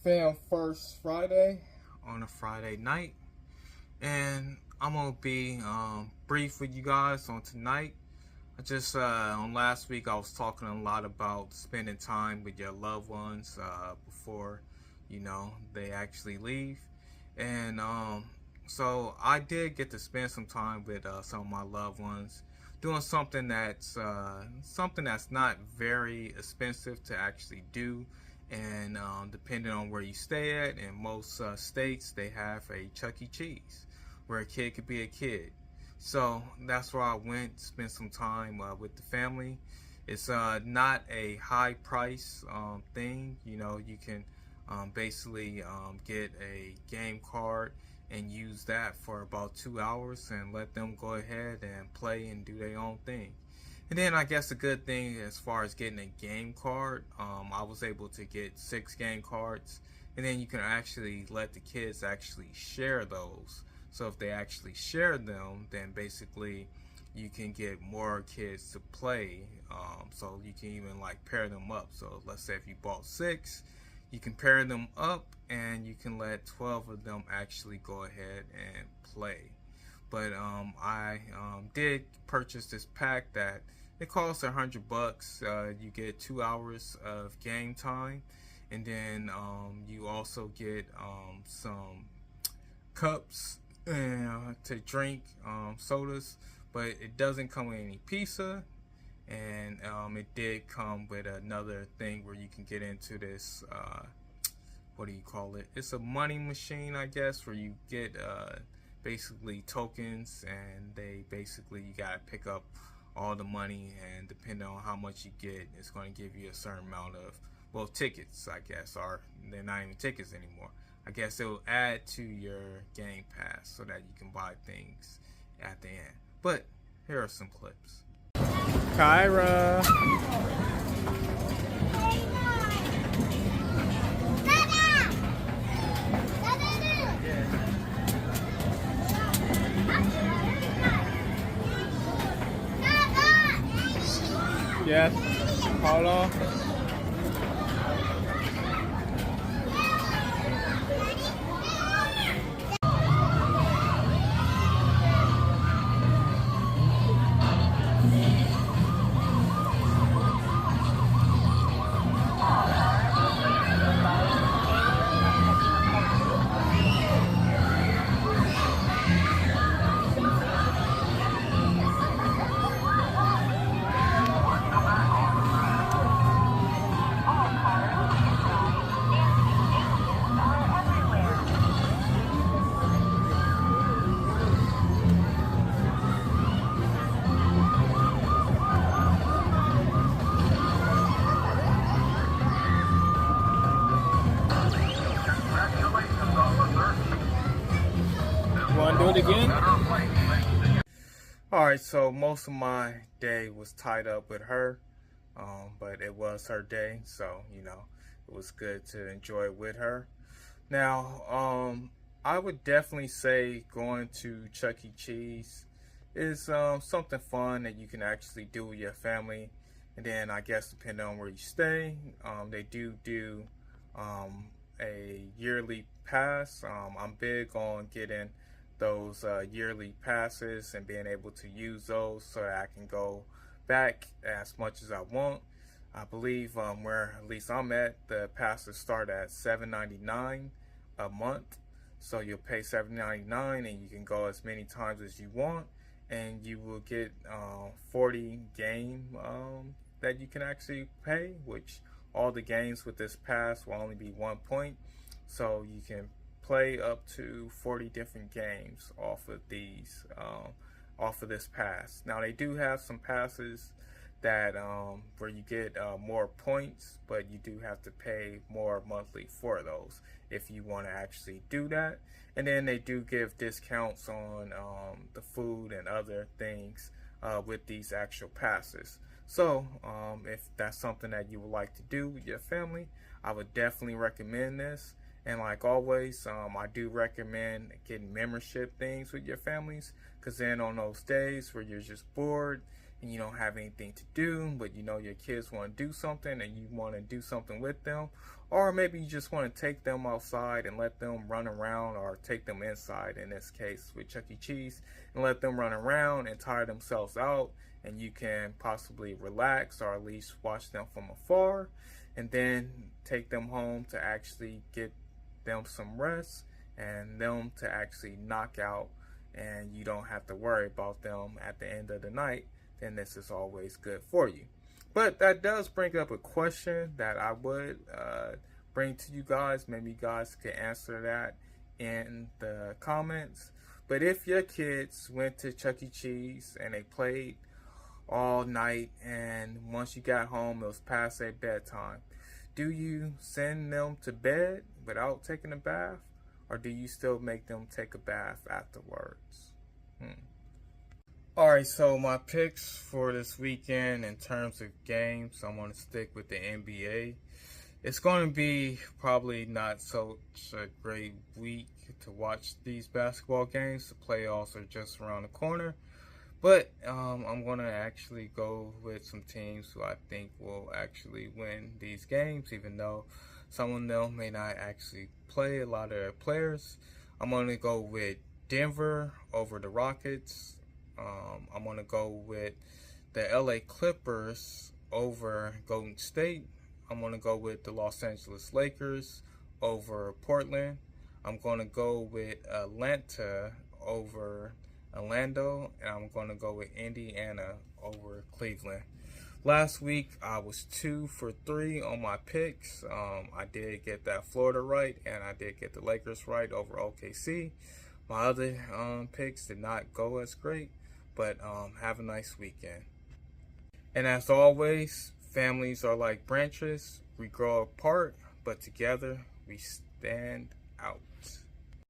Fam First Friday on a Friday night, and I'm gonna be brief with you guys on tonight. I just on last week I was talking a lot about spending time with your loved ones before they actually leave, and so I did get to spend some time with some of my loved ones, doing something that's not very expensive to actually do, and depending on where you stay at, in most states they have a Chuck E. Cheese where a kid could be a kid. So that's where I went, spent some time with the family. It's not a high price thing. You can basically get a game card and use that for about 2 hours and let them go ahead and play and do their own thing. And then I guess a good thing as far as getting a game card, I was able to get 6 game cards, and then you can actually let the kids actually share those. So if they actually share them, then basically you can get more kids to play. So you can even like pair them up. So let's say if you bought 6, you can pair them up and you can let 12 of them actually go ahead and play. But I did purchase this pack that it costs $100. You get 2 hours of game time, and then you also get some cups to drink sodas, but it doesn't come with any pizza. And it did come with another thing where you can get into this what do you call it, it's a money machine, I guess, where you get basically tokens, and they basically, you gotta pick up all the money, and depending on how much you get, it's going to give you a certain amount of, well, tickets, I guess, or they're not even tickets anymore. I guess it will add to your game pass so that you can buy things at the end. But here are some clips. Kyra. Yes. Hold on. Want to do it again? Alright, so most of my day was tied up with her, but it was her day, so it was good to enjoy it with her. Now, I would definitely say going to Chuck E. Cheese is something fun that you can actually do with your family. And then I guess depending on where you stay, they do a yearly pass. I'm big on getting those yearly passes and being able to use those so that I can go back as much as I want. I believe where at least I'm at, the passes start at $7.99 a month. So you'll pay $7.99 and you can go as many times as you want, and you will get 40 game that you can actually pay, which all the games with this pass will only be 1 point. So you can play up to 40 different games off of these off of this pass. Now they do have some passes that where you get more points, but you do have to pay more monthly for those if you want to actually do that. And then they do give discounts on the food and other things with these actual passes. So if that's something that you would like to do with your family, I would definitely recommend this. And like always, I do recommend getting membership things with your families, because then on those days where you're just bored and you don't have anything to do, but you know your kids want to do something and you want to do something with them, or maybe you just want to take them outside and let them run around, or take them inside in this case with Chuck E. Cheese, and let them run around and tire themselves out, and you can possibly relax or at least watch them from afar, and then take them home to actually get them some rest and them to actually knock out, and you don't have to worry about them at the end of the night. Then this is always good for you. But that does bring up a question that I would bring to you guys. Maybe you guys can answer that in the comments. But if your kids went to Chuck E. Cheese and they played all night, and once you got home it was past their bedtime, do you send them to bed without taking a bath, or do you still make them take a bath afterwards? Alright, so my picks for this weekend in terms of games, I'm going to stick with the NBA. It's going to be probably not such a great week to watch these basketball games. The playoffs are just around the corner. But I'm going to actually go with some teams who I think will actually win these games, even though some of them may not actually play a lot of their players. I'm going to go with Denver over the Rockets. I'm going to go with the LA Clippers over Golden State. I'm going to go with the Los Angeles Lakers over Portland. I'm going to go with Atlanta over Orlando, and I'm going to go with Indiana over Cleveland. Last week I was 2 for 3 on my picks. I did get that Florida right, and I did get the Lakers right over OKC. My other picks did not go as great, but have a nice weekend. And as always, families are like branches. We grow apart, but together we stand